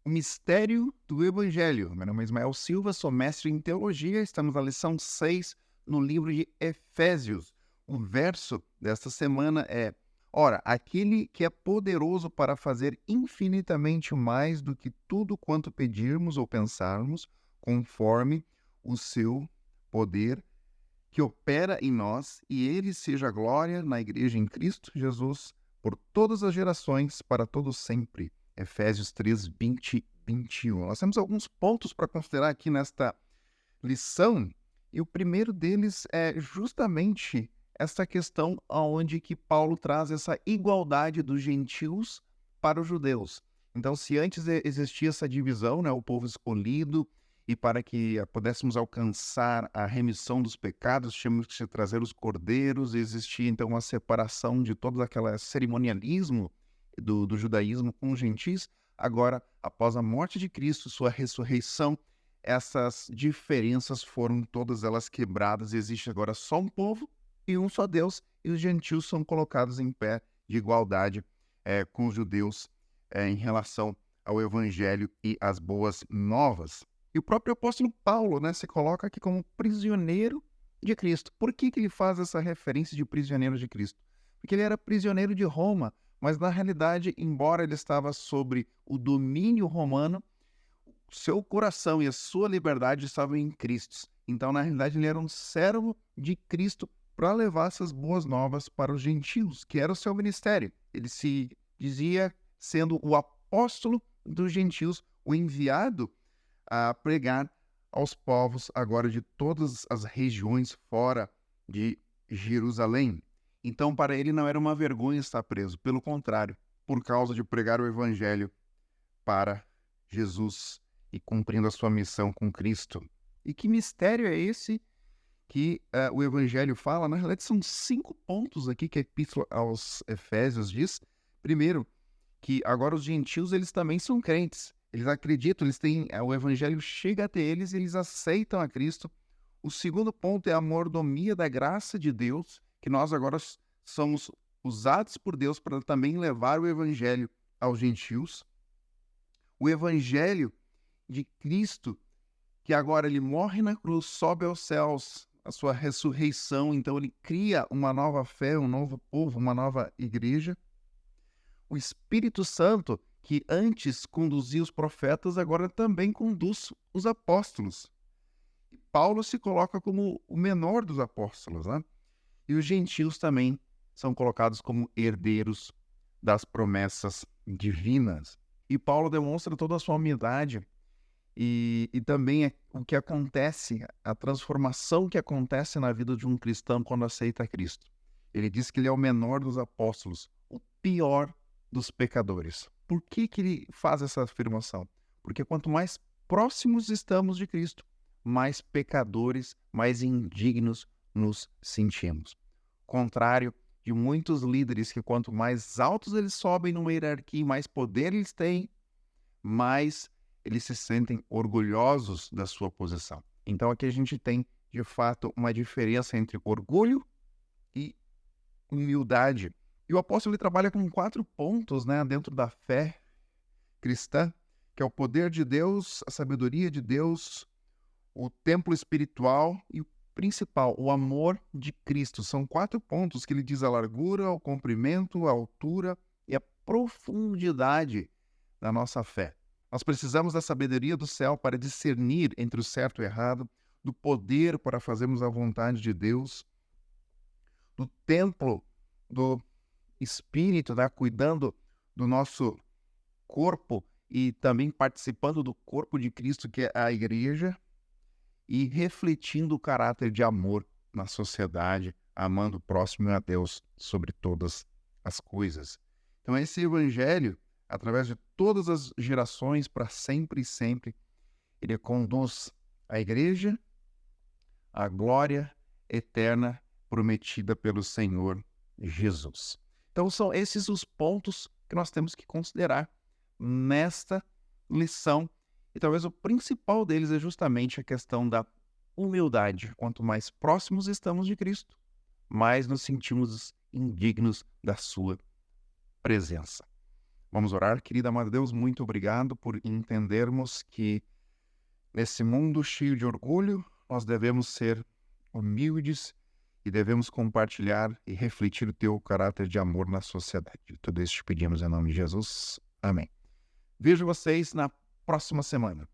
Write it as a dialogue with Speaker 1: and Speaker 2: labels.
Speaker 1: O mistério do Evangelho. Meu nome é Ismael Silva, sou mestre em teologia. Estamos na lição 6 no livro de Efésios. O verso desta semana é: Ora, aquele que é poderoso para fazer infinitamente mais do que tudo quanto pedirmos ou pensarmos, conforme o seu poder que opera em nós, e ele seja a glória na igreja em Cristo Jesus por todas as gerações, para todos sempre. Efésios 3, 20, 21. Nós temos alguns pontos para considerar aqui nesta lição, e o primeiro deles é justamente essa questão onde que Paulo traz essa igualdade dos gentios para os judeus. Então, se antes existia essa divisão, né, o povo escolhido, e para que pudéssemos alcançar a remissão dos pecados, tínhamos que trazer os cordeiros, existia então uma separação de todo aquele cerimonialismo do judaísmo com os gentis. Agora, após a morte de Cristo, sua ressurreição, essas diferenças foram todas elas quebradas. Existe agora só um povo e um só Deus, e os gentios são colocados em pé de igualdade com os judeus em relação ao Evangelho e às boas novas. E o próprio apóstolo Paulo, né, se coloca aqui como prisioneiro de Cristo. Por que ele faz essa referência de prisioneiro de Cristo? Porque ele era prisioneiro de Roma, mas na realidade, embora ele estava sobre o domínio romano, seu coração e a sua liberdade estavam em Cristo. Então, na realidade, ele era um servo de Cristo para levar essas boas novas para os gentios, que era o seu ministério. Ele se dizia sendo o apóstolo dos gentios, o enviado a pregar aos povos agora de todas as regiões fora de Jerusalém. Então, para ele não era uma vergonha estar preso, pelo contrário, por causa de pregar o evangelho para Jesus e cumprindo a sua missão com Cristo. E que mistério é esse que o evangelho fala? Na realidade, são 5 pontos aqui que a epístola aos Efésios diz. Primeiro, que agora os gentios, eles também são crentes. Eles acreditam, eles têm, o evangelho chega até eles e eles aceitam a Cristo. O segundo ponto é a mordomia da graça de Deus, que nós agora somos usados por Deus para também levar o evangelho aos gentios. O evangelho de Cristo, que agora ele morre na cruz, sobe aos céus, a sua ressurreição, então ele cria uma nova fé, um novo povo, uma nova igreja. O Espírito Santo, que antes conduzia os profetas, agora também conduz os apóstolos. E Paulo se coloca como o menor dos apóstolos, né? E os gentios também são colocados como herdeiros das promessas divinas. E Paulo demonstra toda a sua humildade e também o que acontece, a transformação que acontece na vida de um cristão quando aceita Cristo. Ele diz que ele é o menor dos apóstolos, o pior dos pecadores. Por que ele faz essa afirmação? Porque quanto mais próximos estamos de Cristo, mais pecadores, mais indignos nos sentimos. Contrário de muitos líderes que quanto mais altos eles sobem numa hierarquia, mais poder eles têm, mais eles se sentem orgulhosos da sua posição. Então aqui a gente tem, de fato, uma diferença entre orgulho e humildade. E o apóstolo ele trabalha com 4 pontos, né, dentro da fé cristã, que é o poder de Deus, a sabedoria de Deus, o templo espiritual e o principal, o amor de Cristo. São 4 pontos que ele diz: a largura, o comprimento, a altura e a profundidade da nossa fé. Nós precisamos da sabedoria do céu para discernir entre o certo e o errado, do poder para fazermos a vontade de Deus, do templo do Espírito, né, cuidando do nosso corpo e também participando do corpo de Cristo, que é a igreja, e refletindo o caráter de amor na sociedade, amando o próximo e a Deus sobre todas as coisas. Então esse evangelho, através de todas as gerações, para sempre e sempre, ele conduz a igreja à glória eterna prometida pelo Senhor Jesus. Então são esses os pontos que nós temos que considerar nesta lição. E talvez o principal deles é justamente a questão da humildade. Quanto mais próximos estamos de Cristo, mais nos sentimos indignos da sua presença. Vamos orar. Querido amado Deus, muito obrigado por entendermos que nesse mundo cheio de orgulho, nós devemos ser humildes e devemos compartilhar e refletir o teu caráter de amor na sociedade. Tudo isso te pedimos em nome de Jesus. Amém. Vejo vocês na próxima semana.